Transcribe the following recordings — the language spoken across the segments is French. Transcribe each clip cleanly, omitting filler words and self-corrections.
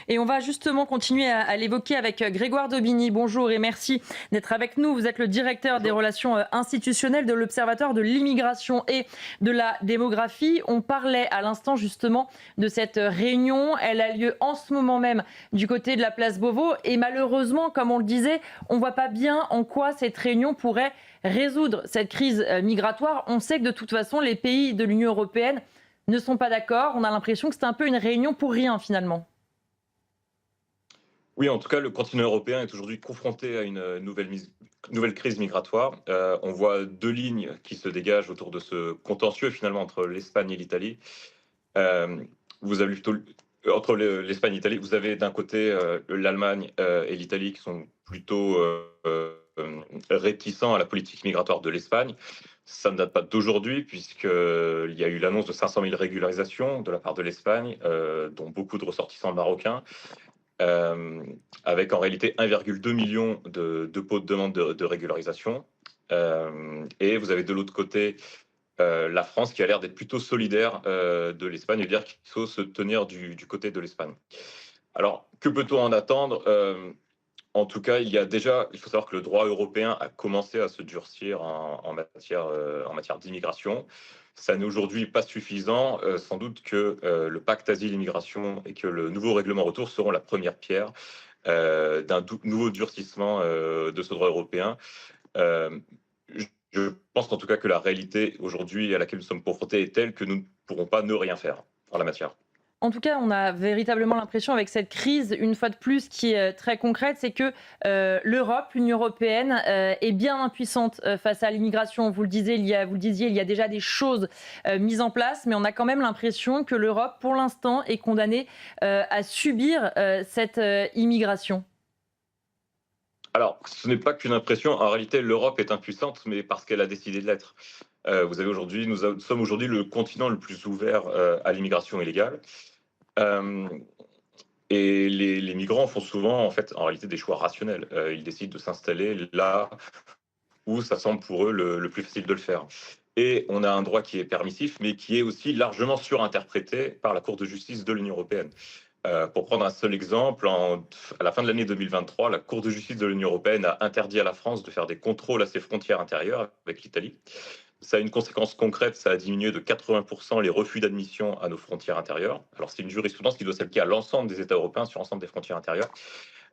Et on va justement continuer à l'évoquer avec Grégoire Daubigny. Bonjour et merci d'être avec nous. Vous êtes le directeur des Bonjour. relations institutionnelles de l'Observatoire de l'immigration et de la démographie. On parlait à l'instant justement de cette réunion. Elle a lieu en ce moment même du côté de la place Beauvau. Et malheureusement, comme on le disait, on ne voit pas bien en quoi cette réunion pourrait résoudre cette crise migratoire. On sait que de toute façon, les pays de l'Union européenne ne sont pas d'accord. On a l'impression que c'est un peu une réunion pour rien finalement. Oui, en tout cas, le continent européen est aujourd'hui confronté à une nouvelle crise migratoire. On voit deux lignes qui se dégagent autour de ce contentieux finalement entre l'Espagne et l'Italie. Euh, vous avez plutôt entre l'Espagne et l'Italie, vous avez d'un côté l'Allemagne et l'Italie qui sont plutôt réticents à la politique migratoire de l'Espagne. Ça ne date pas d'aujourd'hui, puisqu'il y a eu l'annonce de 500 000 régularisations de la part de l'Espagne, dont beaucoup de ressortissants marocains. euh, Avec en réalité 1,2 million de dépôts de demande de régularisation. Et vous avez de l'autre côté la France qui a l'air d'être plutôt solidaire de l'Espagne et dire qu'il faut se tenir du côté de l'Espagne. Alors, que peut-on en attendre? En tout cas, il faut savoir que le droit européen a commencé à se durcir en matière d'immigration. Ça n'est aujourd'hui pas suffisant. Sans doute que le pacte asile-immigration et que le nouveau règlement retour seront la première pierre d'un nouveau durcissement de ce droit européen. Euh, je pense en tout cas que la réalité aujourd'hui à laquelle nous sommes confrontés est telle que nous ne pourrons pas ne rien faire en la matière. En tout cas, on a véritablement l'impression avec cette crise, une fois de plus, qui est très concrète, c'est que l'Europe, l'Union européenne, est bien impuissante face à l'immigration. Vous le disiez, il y a déjà des choses mises en place, mais on a quand même l'impression que l'Europe, pour l'instant, est condamnée à subir cette immigration. Alors, ce n'est pas qu'une impression. En réalité, l'Europe est impuissante, mais parce qu'elle a décidé de l'être. Vous avez aujourd'hui, nous sommes aujourd'hui le continent le plus ouvert à l'immigration illégale. Euh, et les migrants font souvent, en fait, en réalité, des choix rationnels. Ils décident de s'installer là où ça semble pour eux le plus facile de le faire. Et on a un droit qui est permissif, mais qui est aussi largement surinterprété par la Cour de justice de l'Union européenne. Pour prendre un seul exemple, à la fin de l'année 2023, la Cour de justice de l'Union européenne a interdit à la France de faire des contrôles à ses frontières intérieures avec l'Italie. Ça a une conséquence concrète, ça a diminué de 80% les refus d'admission à nos frontières intérieures. Alors c'est une jurisprudence qui doit s'appliquer à l'ensemble des États européens sur l'ensemble des frontières intérieures.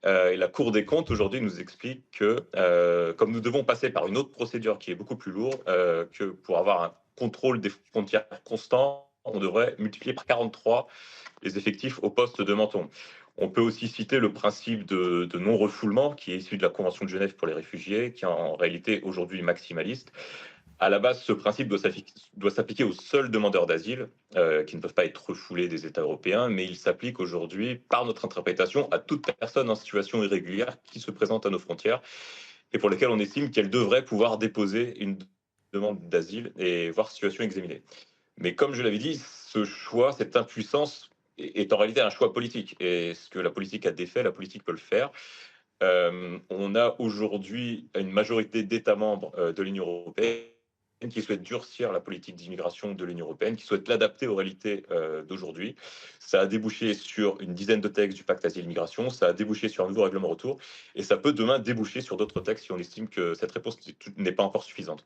Et la Cour des comptes aujourd'hui nous explique que comme nous devons passer par une autre procédure qui est beaucoup plus lourde, que pour avoir un contrôle des frontières constant, on devrait multiplier par 43 les effectifs au poste de Menton. On peut aussi citer le principe de non-refoulement qui est issu de la Convention de Genève pour les réfugiés, qui est en réalité aujourd'hui maximaliste. À la base, ce principe doit s'appliquer aux seuls demandeurs d'asile qui ne peuvent pas être refoulés des États européens, mais il s'applique aujourd'hui, par notre interprétation, à toute personne en situation irrégulière qui se présente à nos frontières et pour lesquelles on estime qu'elle devrait pouvoir déposer une demande d'asile et voir situation examinée. Mais comme je l'avais dit, ce choix, cette impuissance est en réalité un choix politique. Et ce que la politique a défait, la politique peut le faire. On a aujourd'hui une majorité d'États membres de l'Union européenne qui souhaitent durcir la politique d'immigration de l'Union européenne, qui souhaitent l'adapter aux réalités d'aujourd'hui. Ça a débouché sur une dizaine de textes du pacte asile-migration, ça a débouché sur un nouveau règlement retour, et ça peut demain déboucher sur d'autres textes si on estime que cette réponse n'est pas encore suffisante.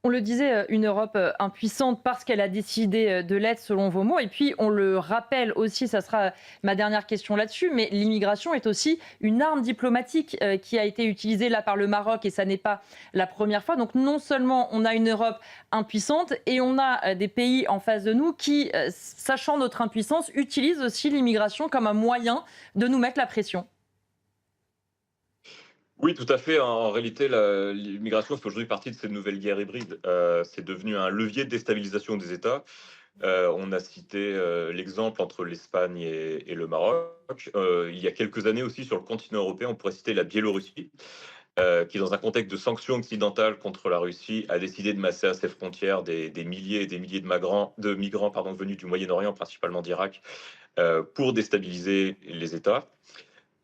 On le disait, une Europe impuissante parce qu'elle a décidé de l'être selon vos mots. Et puis on le rappelle aussi, ça sera ma dernière question là-dessus, mais l'immigration est aussi une arme diplomatique qui a été utilisée là par le Maroc et ça n'est pas la première fois. Donc non seulement on a une Europe impuissante et on a des pays en face de nous qui, sachant notre impuissance, utilisent aussi l'immigration comme un moyen de nous mettre la pression. Oui, tout à fait. En réalité, l'immigration fait aujourd'hui partie de cette nouvelle guerre hybride. C'est devenu un levier de déstabilisation des États. On a cité l'exemple entre l'Espagne et le Maroc. Il y a quelques années aussi, sur le continent européen, on pourrait citer la Biélorussie, qui, dans un contexte de sanctions occidentales contre la Russie, a décidé de masser à ses frontières des milliers et des milliers de migrants venus du Moyen-Orient, principalement d'Irak, pour déstabiliser les États.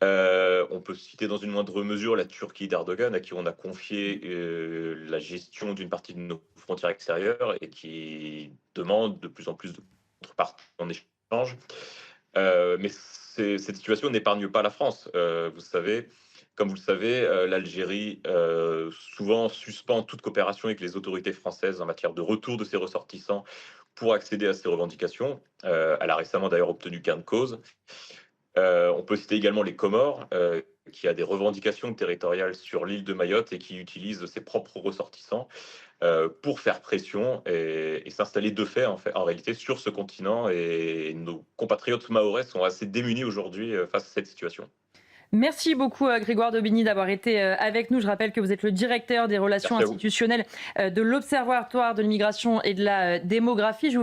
On peut citer dans une moindre mesure la Turquie d'Erdogan, à qui on a confié la gestion d'une partie de nos frontières extérieures et qui demande de plus en plus de contreparties en échange. Mais cette situation n'épargne pas la France. Comme vous le savez, l'Algérie souvent suspend toute coopération avec les autorités françaises en matière de retour de ses ressortissants pour accéder à ses revendications. Elle a récemment d'ailleurs obtenu gain de cause. On peut citer également les Comores, qui a des revendications territoriales sur l'île de Mayotte et qui utilise ses propres ressortissants pour faire pression et s'installer de fait, en réalité, sur ce continent. Et nos compatriotes mahorais sont assez démunis aujourd'hui face à cette situation. Merci beaucoup Grégoire Daubigny d'avoir été avec nous. Je rappelle que vous êtes le directeur des relations Merci à vous. institutionnelles de l'Observatoire de l'immigration et de la démographie. Je vous